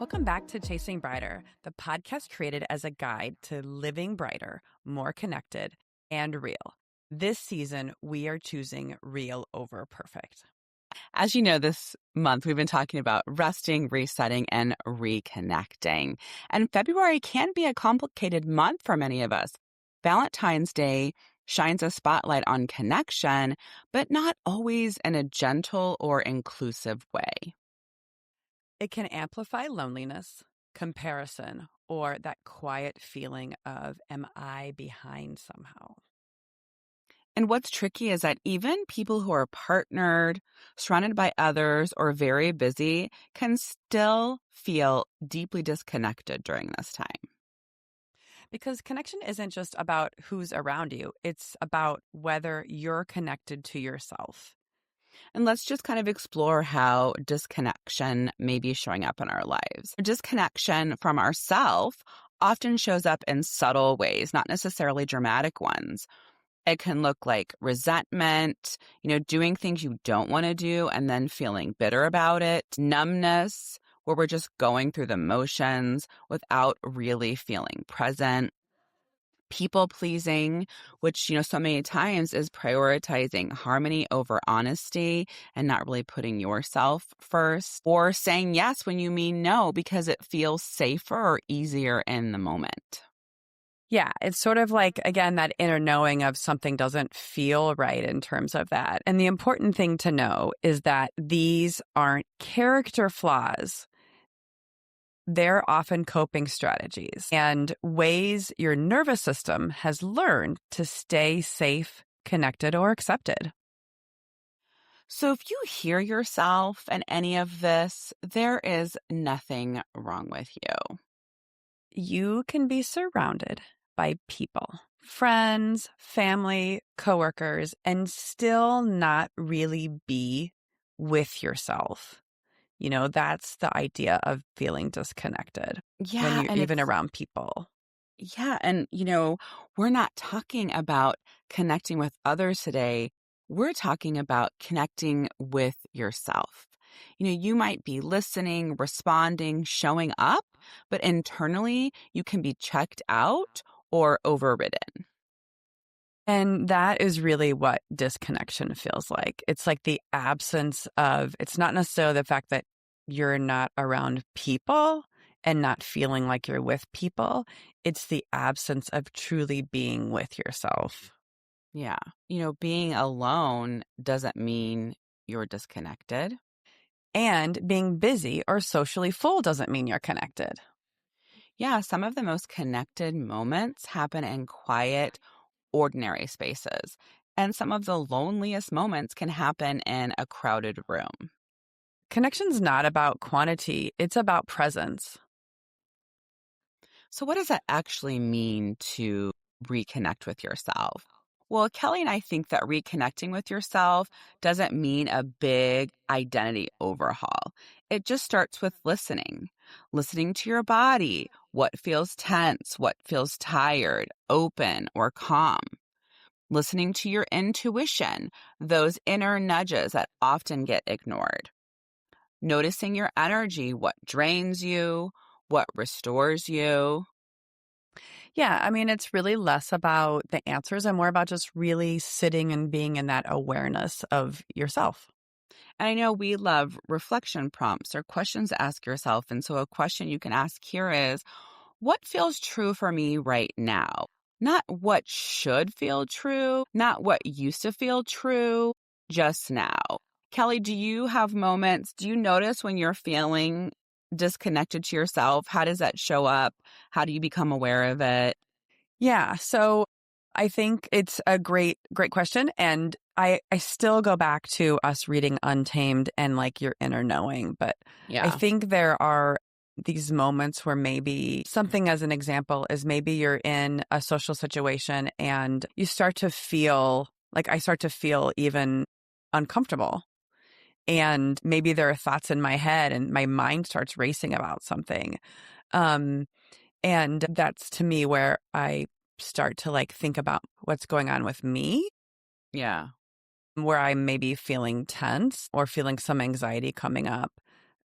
Welcome back to Chasing Brighter, the podcast created as a guide to living brighter, more connected, and real. This season, we are choosing real over perfect. As you know, this month we've been talking about resting, resetting, and reconnecting. And February can be a complicated month for many of us. Valentine's Day shines a spotlight on connection, but not always in a gentle or inclusive way. It can amplify loneliness, comparison, or that quiet feeling of, am I behind somehow? And what's tricky is that even people who are partnered, surrounded by others, or very busy can still feel deeply disconnected during this time. Because connection isn't just about who's around you, it's about whether you're connected to yourself. And let's just kind of explore how disconnection may be showing up in our lives. Disconnection from ourself often shows up in subtle ways, not necessarily dramatic ones. It can look like resentment, doing things you don't want to do and then feeling bitter about it, numbness, where we're just going through the motions without really feeling present. People pleasing, which, so many times is prioritizing harmony over honesty and not really putting yourself first, or saying yes when you mean no because it feels safer or easier in the moment. Yeah, it's sort of like, again, that inner knowing of something doesn't feel right in terms of that. And the important thing to know is that these aren't character flaws. They're often coping strategies and ways your nervous system has learned to stay safe, connected, or accepted. So if you hear yourself in any of this, there is nothing wrong with you. You can be surrounded by people, friends, family, coworkers, and still not really be with yourself. That's the idea of feeling disconnected when Yeah, you're and even around people. we're not talking about connecting with others today. We're talking about connecting with yourself. You might be listening, responding, showing up, but internally you can be checked out or overridden. And that is really what disconnection feels like. It's like the absence of, it's not necessarily the fact that you're not around people and not feeling like you're with people. It's the absence of truly being with yourself. Yeah. Being alone doesn't mean you're disconnected. And being busy or socially full doesn't mean you're connected. Yeah, some of the most connected moments happen in quiet, ordinary spaces. And some of the loneliest moments can happen in a crowded room. Connection's not about quantity, it's about presence. So, what does that actually mean to reconnect with yourself? Well, Kelly and I think that reconnecting with yourself doesn't mean a big identity overhaul. It just starts with listening to your body, what feels tense, what feels tired, open, or calm. Listening to your intuition, those inner nudges that often get ignored. Noticing your energy, what drains you, what restores you. Yeah, I mean, it's really less about the answers and more about just really sitting and being in that awareness of yourself. And I know we love reflection prompts or questions to ask yourself. And so a question you can ask here is, what feels true for me right now? Not what should feel true, not what used to feel true, just now. Kelly, do you have moments? Do you notice when you're feeling disconnected to yourself? How does that show up? How do you become aware of it? Yeah, so I think it's a great question. And I still go back to us reading Untamed and like your inner knowing. But I Yeah. think there are these moments where maybe something, as an example, is maybe you're in a social situation and you start to feel like I start to feel even uncomfortable. And maybe there are thoughts in my head and my mind starts racing about something. Um, and that's to me where I start to like think about what's going on with me, Yeah. where I'm maybe feeling tense or feeling some anxiety coming up.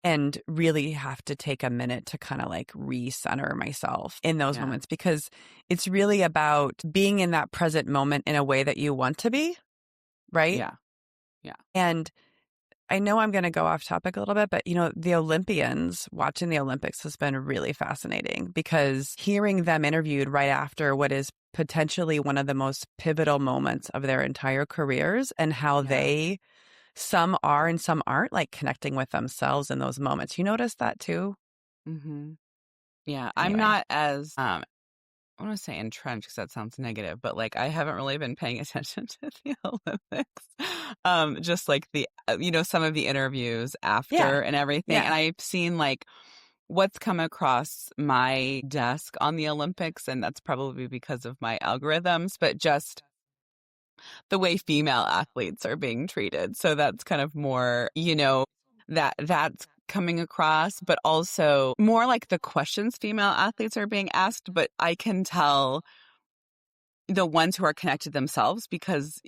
and really have to take a minute to kind of like recenter myself in those Yeah. moments, because it's really about being in that present moment in a way that you want to be, right? Yeah. Yeah. And I know I'm going to go off topic a little bit, but the Olympians, watching the Olympics has been really fascinating, because hearing them interviewed right after what is potentially one of the most pivotal moments of their entire careers, and how Yeah. some are and some aren't, like connecting with themselves in those moments. You notice that too? Mm-hmm. Yeah. I'm Anyway. not as, I want to say entrenched because that sounds negative, but like I haven't really been paying attention to the Olympics. Just like some of the interviews Yeah. after and everything. And Yeah. I've seen like what's come across my desk on the Olympics, and that's probably because of my algorithms, but just the way female athletes are being treated. So that's kind of more, that's coming across, but also more like the questions female athletes are being asked. But I can tell the ones who are connected themselves because,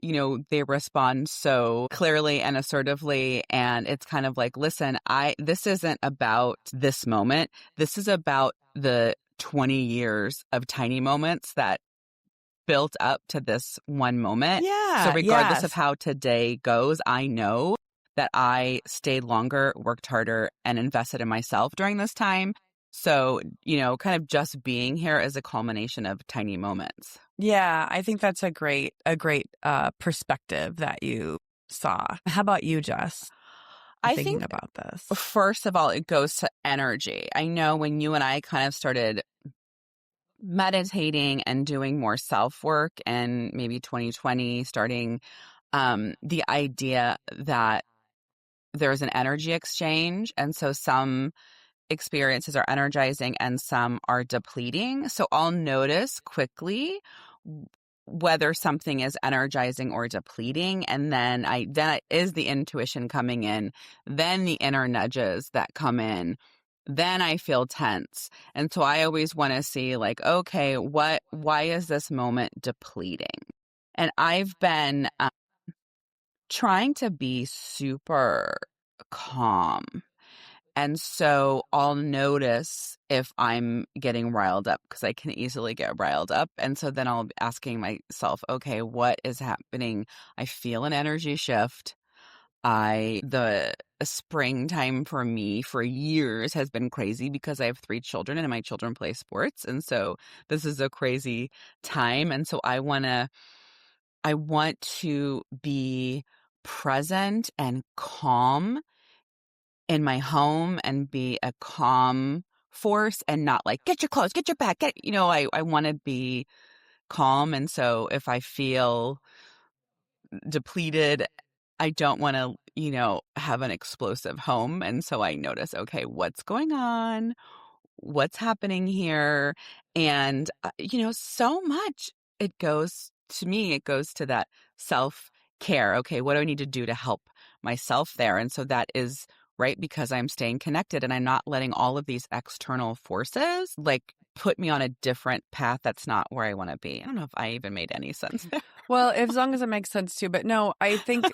they respond so clearly and assertively. And it's kind of like, listen, this isn't about this moment. This is about the 20 years of tiny moments that built up to this one moment. So Yeah. regardless of Yes. how today goes, I know that I stayed longer, worked harder, and invested in myself during this time. So, kind of just being here is a culmination of tiny moments. Yeah. I think that's a great perspective that you saw. How about you, Jess? I'm I thinking think, about this. first of all, it goes to energy. I know when you and I kind of started meditating and doing more self work, and maybe 2020 starting the idea that there's an energy exchange. And so some experiences are energizing and some are depleting. So I'll notice quickly whether something is energizing or depleting, and then is the intuition coming in, then the inner nudges that come in, then I feel tense. And so I always want to see like, okay, why is this moment depleting? And I've been trying to be super calm. And so I'll notice if I'm getting riled up, because I can easily get riled up. And so then I'll be asking myself, okay, what is happening? I feel an energy shift. The springtime for me for years has been crazy because I have 3 children and my children play sports. And so this is a crazy time. And so I want to be present and calm in my home and be a calm force and not like, get your clothes, get your bag, I want to be calm. And so if I feel depleted, I don't want to, have an explosive home. And so I notice, okay, what's going on? What's happening here? And, so much it goes to that self care. Okay, what do I need to do to help myself there? And so that is right because I'm staying connected and I'm not letting all of these external forces like put me on a different path that's not where I want to be. I don't know if I even made any sense there. Well, as long as it makes sense too. But no, I think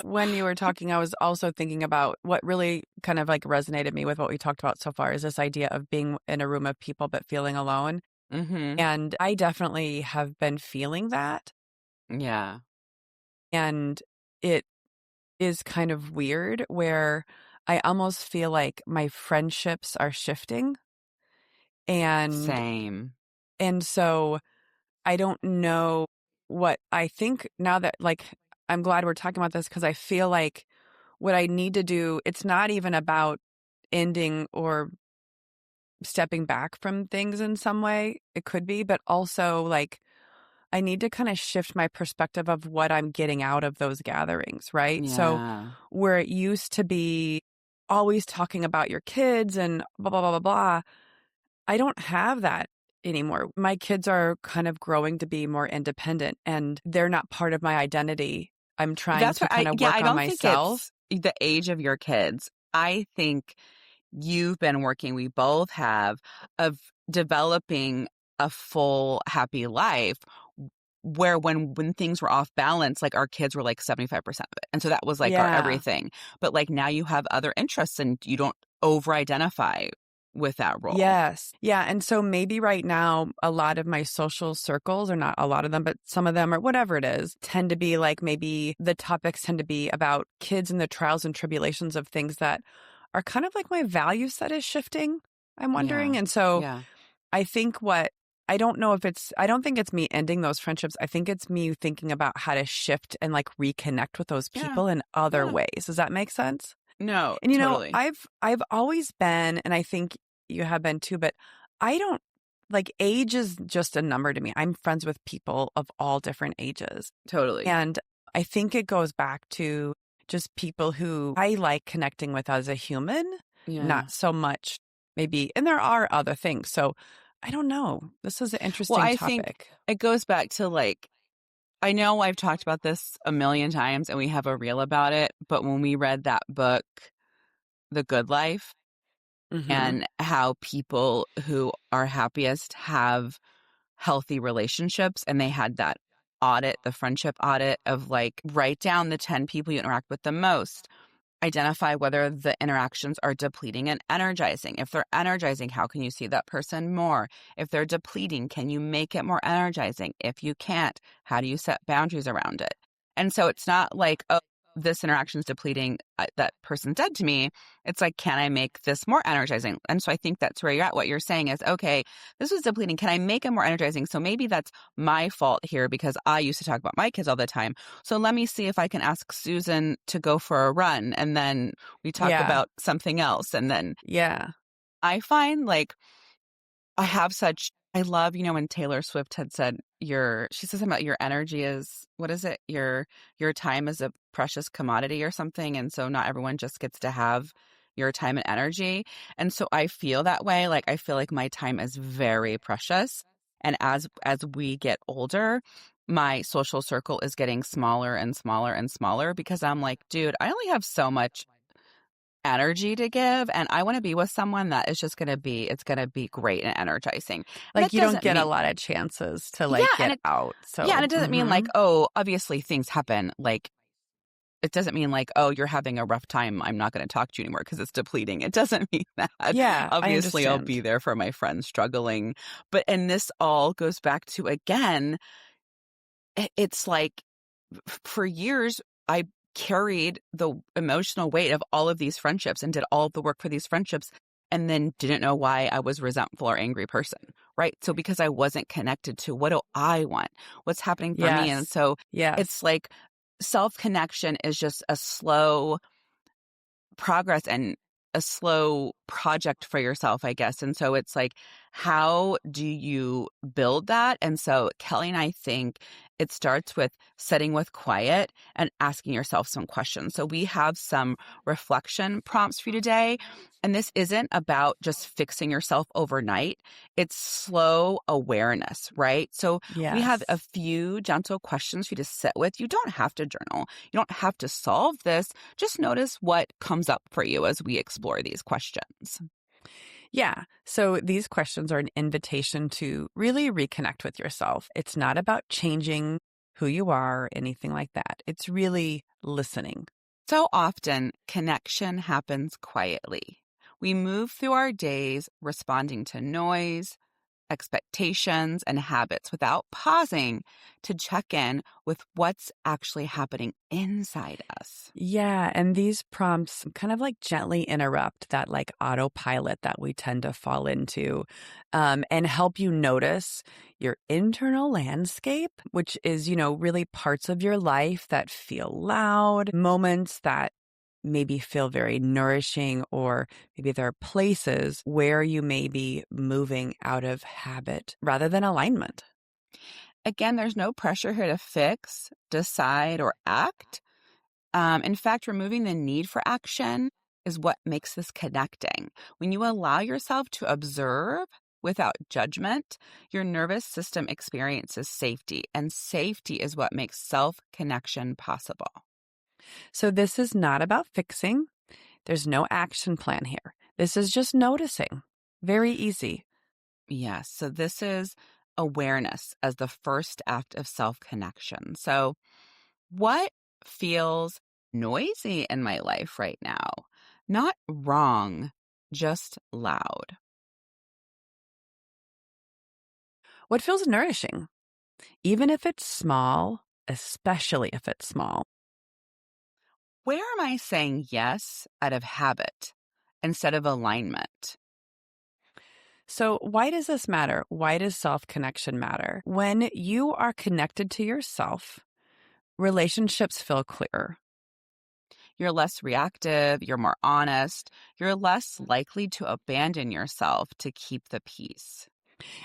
when you were talking, I was also thinking about what really kind of like resonated me with what we talked about so far is this idea of being in a room of people but feeling alone. Mm-hmm. And I definitely have been feeling that. Yeah. And it is kind of weird where I almost feel like my friendships are shifting. And Same. so I don't know what I think now that like I'm glad we're talking about this, because I feel like what I need to do, it's not even about ending or stepping back from things in some way. It could be, but also like I need to kind of shift my perspective of what I'm getting out of those gatherings, right? So Yeah. where it used to be always talking about your kids and blah, blah, blah, blah, blah, I don't have that anymore. My kids are kind of growing to be more independent and they're not part of my identity. I'm trying That's to what kind of work I on don't think myself. it's the age of your kids. I think you've been working, we both have, of developing a full, happy life where when things were off balance, like our kids were like 75% of it. And so that was like our Yeah. everything. But like now you have other interests and you don't over identify with that role. Yes. Yeah. And so maybe right now, a lot of my social circles, or not a lot of them, but some of them, or whatever it is, tend to be like maybe the topics tend to be about kids and the trials and tribulations of things that are kind of like my value set is shifting, I'm wondering. Yeah. And so Yeah. I think I don't know if I don't think it's me ending those friendships. I think it's me thinking about how to shift and like reconnect with those Yeah. people in other Yeah. ways. Does that make sense? No, And totally. I've always been, and I think you have been too, but I don't like age is just a number to me. I'm friends with people of all different ages. Totally. And I think it goes back to just people who I like connecting with as a human, Yeah. not so much maybe, and there are other things. So I don't know. This is an Well, interesting I think topic. it goes back to like, I know I've talked about this a million times and we have a reel about it, but when we read that book, The Good Life, Hmm. and how people who are happiest have healthy relationships, and they had that audit, the friendship audit of like, write down the 10 people you interact with the most. Identify whether the interactions are depleting and energizing. If they're energizing, how can you see that person more? If they're depleting, can you make it more energizing? If you can't, how do you set boundaries around it? And so it's not like, oh, this interaction is depleting, that person's dead to me. It's like, can I make this more energizing? And so I think that's where you're at. What you're saying is, okay, this was depleting. Can I make it more energizing? So maybe that's my fault here because I used to talk about my kids all the time. So let me see if I can ask Susan to go for a run. And then we talk Yeah. about something else. And then Yeah. I find like I love, when Taylor Swift had said she says something about your energy is, what is it? Your time is a precious commodity or something. And so not everyone just gets to have your time and energy. And so I feel that way. Like I feel like my time is very precious. And as we get older, my social circle is getting smaller and smaller and smaller because I'm like, dude, I only have so much energy to give, and I want to be with someone that is just it's going to be great and energizing. And Like that you don't doesn't get a mean lot of chances to yeah, like and get out. and So, it doesn't mean like, oh, obviously things happen. Like it doesn't mean like, oh, you're having a rough time, I'm not going to talk to you anymore because it's depleting. It doesn't mean that. yeah, I Obviously I'll be understand. there for my friends struggling. But and this all goes back to, again, it's like for years, I carried the emotional weight of all of these friendships and did all of the work for these friendships and then didn't know why I was a resentful or angry person, right? So because I wasn't connected to what do I want? What's happening for me? And Yes. so Yes. it's like self-connection is just a slow progress and a slow project for yourself, I guess. And so it's like, how do you build that? And so Kelly and I think it starts with sitting with quiet and asking yourself some questions. So we have some reflection prompts for you today. And this isn't about just fixing yourself overnight. It's slow awareness, right? So we have a Yes. few gentle questions for you to sit with. You don't have to journal. You don't have to solve this. Just notice what comes up for you as we explore these questions. Yeah. So these questions are an invitation to really reconnect with yourself. It's not about changing who you are, anything like that. It's really listening. So often, connection happens quietly. We move through our days responding to noise, expectations, and habits without pausing to check in with what's actually happening inside us. Yeah, and these prompts kind of like gently interrupt that like autopilot that we tend to fall into, and help you notice your internal landscape, which is, really parts of your life that feel loud, moments that maybe feel very nourishing, or maybe there are places where you may be moving out of habit rather than alignment. Again, there's no pressure here to fix, decide, or act. In fact, removing the need for action is what makes this connecting. When you allow yourself to observe without judgment, your nervous system experiences safety, and safety is what makes self-connection possible. So this is not about fixing. There's no action plan here. This is just noticing. Very easy. Yes, so this is awareness as the first act of self-connection. So, what feels noisy in my life right now? Not wrong, just loud. What feels nourishing, even if it's small, especially if it's small. Where am I saying yes out of habit instead of alignment? So, why does this matter? Why does self connection matter? When you are connected to yourself, relationships feel clearer. You're less reactive, you're more honest, you're less likely to abandon yourself to keep the peace.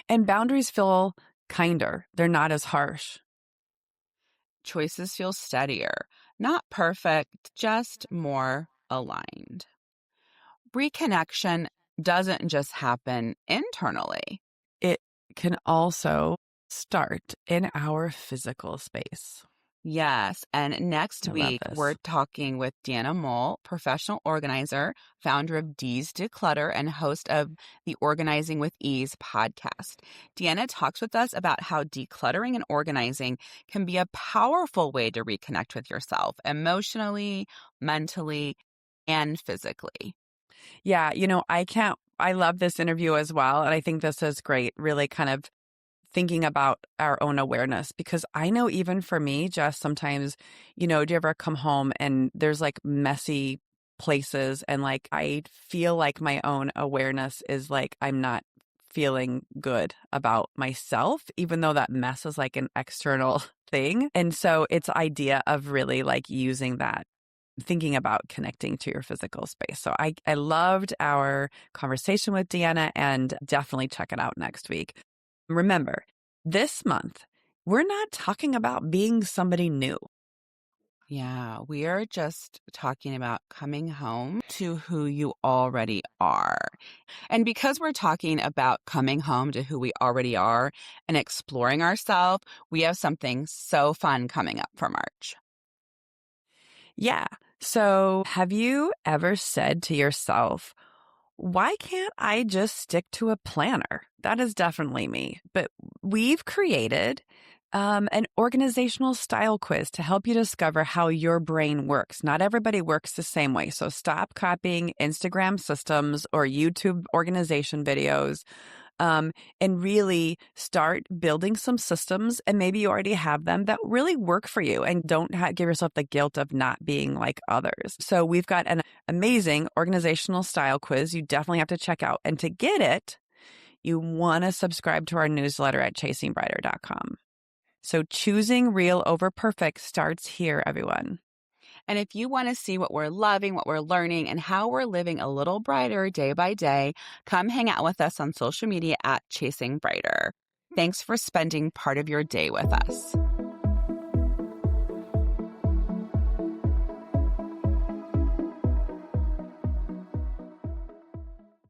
And boundaries feel kinder, they're not as harsh. Choices feel steadier, not perfect, just more aligned. Reconnection doesn't just happen internally. It can also start in our physical space. Yes. And next I love week, we're this. talking with Deanna Mole, professional organizer, founder of D's Declutter, and host of the Organizing with Ease podcast. Deanna talks with us about how decluttering and organizing can be a powerful way to reconnect with yourself emotionally, mentally, and physically. Yeah, I love this interview as well. And I think this is great, really kind of thinking about our own awareness, because I know even for me, just sometimes, do you ever come home and there's like messy places and like I feel like my own awareness is like I'm not feeling good about myself, even though that mess is like an external thing. And so it's idea of really like using that, thinking about connecting to your physical space. So I loved our conversation with Deanna, and definitely check it out next week. Remember, this month, we're not talking about being somebody new. Yeah, we are just talking about coming home to who you already are. And because we're talking about coming home to who we already are and exploring ourselves, we have something so fun coming up for March. Yeah. So have you ever said to yourself, why can't I just stick to a planner? That is definitely me. But we've created an organizational style quiz to help you discover how your brain works. Not everybody works the same way. So stop copying Instagram systems or YouTube organization videos. And really start building some systems. And maybe you already have them that really work for you, and don't give yourself the guilt of not being like others. So we've got an amazing organizational style quiz you definitely have to check out. And to get it, you want to subscribe to our newsletter at chasingbrighter.com. So choosing real over perfect starts here, everyone. And if you want to see what we're loving, what we're learning, and how we're living a little brighter day by day, come hang out with us on social media at Chasing Brighter. Thanks for spending part of your day with us.